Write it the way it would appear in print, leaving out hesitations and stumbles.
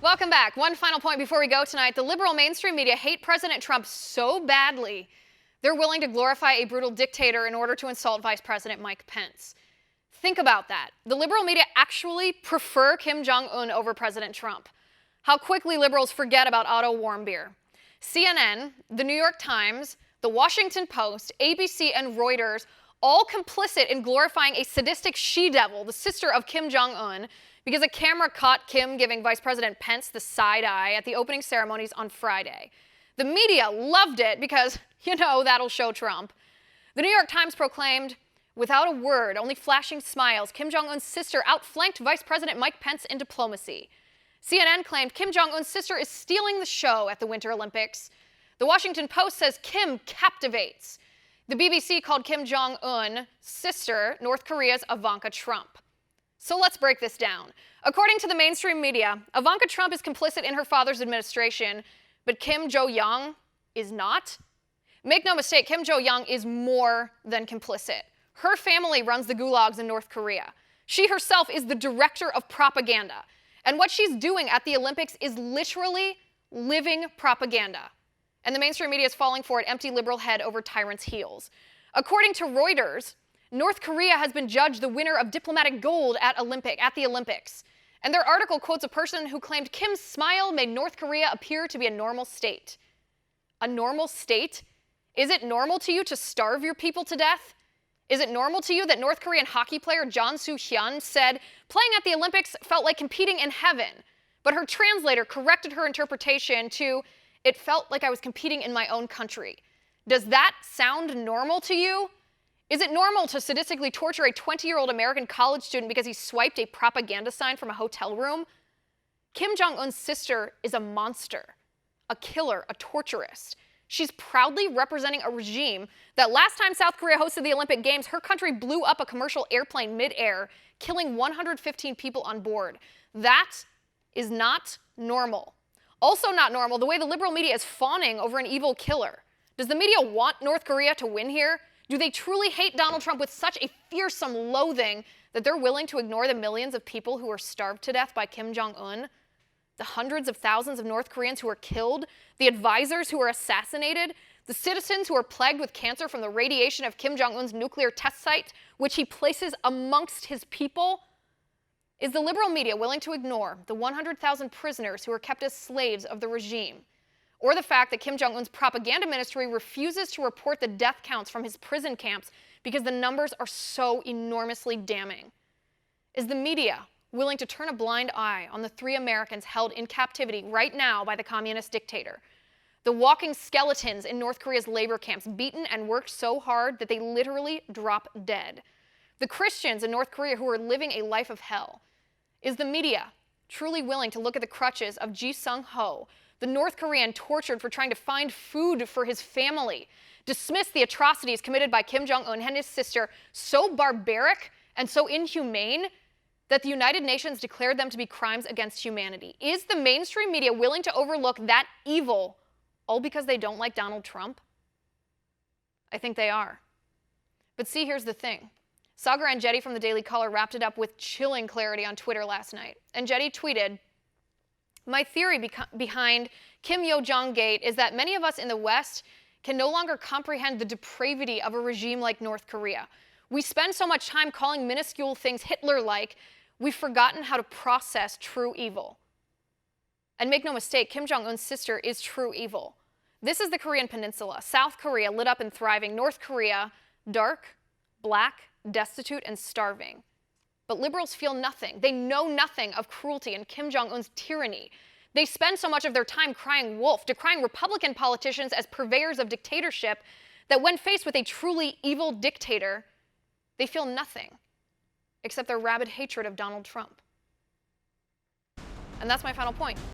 Welcome back. One final point before we go tonight. The liberal mainstream media hate President Trump so badly, they're willing to glorify a brutal dictator in order to insult Vice President Mike Pence. Think about that. The liberal media actually prefer Kim Jong Un over President Trump. How quickly liberals forget about Otto Warmbier. CNN, the New York Times, the Washington Post, ABC, and Reuters all complicit in glorifying a sadistic she-devil, the sister of Kim Jong Un, because a camera caught Kim giving Vice President Pence the side eye at the opening ceremonies on Friday. The media loved it because, that'll show Trump. The New York Times proclaimed, without a word, only flashing smiles, Kim Jong Un's sister outflanked Vice President Mike Pence in diplomacy. CNN claimed Kim Jong Un's sister is stealing the show at the Winter Olympics. The Washington Post says Kim captivates. The BBC called Kim Jong Un's sister North Korea's Ivanka Trump. So let's break this down. According to the mainstream media, Ivanka Trump is complicit in her father's administration, but Kim Jo-young is not. Make no mistake, Kim Jo-young is more than complicit. Her family runs the gulags in North Korea. She herself is the director of propaganda. And what she's doing at the Olympics is literally living propaganda. And the mainstream media is falling for it, empty liberal head over tyrant's heels. According to Reuters, North Korea has been judged the winner of diplomatic gold at the Olympics. And their article quotes a person who claimed Kim's smile made North Korea appear to be a normal state. A normal state? Is it normal to you to starve your people to death? Is it normal to you that North Korean hockey player John Soo-hyun said, playing at the Olympics felt like competing in heaven, but her translator corrected her interpretation to, it felt like I was competing in my own country. Does that sound normal to you? Is it normal to sadistically torture a 20-year-old American college student because he swiped a propaganda sign from a hotel room? Kim Jong-un's sister is a monster, a killer, a torturist. She's proudly representing a regime that last time South Korea hosted the Olympic Games, her country blew up a commercial airplane mid-air, killing 115 people on board. That is not normal. Also not normal, the way the liberal media is fawning over an evil killer. Does the media want North Korea to win here? Do they truly hate Donald Trump with such a fearsome loathing that they're willing to ignore the millions of people who were starved to death by Kim Jong Un? The hundreds of thousands of North Koreans who were killed? The advisors who were assassinated? The citizens who are plagued with cancer from the radiation of Kim Jong Un's nuclear test site, which he places amongst his people? Is the liberal media willing to ignore the 100,000 prisoners who are kept as slaves of the regime? Or the fact that Kim Jong Un's propaganda ministry refuses to report the death counts from his prison camps because the numbers are so enormously damning? Is the media willing to turn a blind eye on the 3 Americans held in captivity right now by the communist dictator? The walking skeletons in North Korea's labor camps, beaten and worked so hard that they literally drop dead. The Christians in North Korea who are living a life of hell. Is the media truly willing to look at the crutches of Ji Sung-ho, the North Korean tortured for trying to find food for his family, dismiss the atrocities committed by Kim Jong Un and his sister, so barbaric and so inhumane that the United Nations declared them to be crimes against humanity? Is the mainstream media willing to overlook that evil all because they don't like Donald Trump? I think they are. But see, here's the thing. Sagar Enjeti from the Daily Caller wrapped it up with chilling clarity on Twitter last night. Enjeti tweeted, "My theory behind Kim Yo-jong Gate is that many of us in the West can no longer comprehend the depravity of a regime like North Korea. We spend so much time calling minuscule things Hitler-like, we've forgotten how to process true evil." And make no mistake, Kim Jong-un's sister is true evil. This is the Korean Peninsula. South Korea, lit up and thriving. North Korea, dark, black, destitute, and starving. But liberals feel nothing. They know nothing of cruelty and Kim Jong-un's tyranny. They spend so much of their time crying wolf, decrying Republican politicians as purveyors of dictatorship, that when faced with a truly evil dictator, they feel nothing except their rabid hatred of Donald Trump. And that's my final point.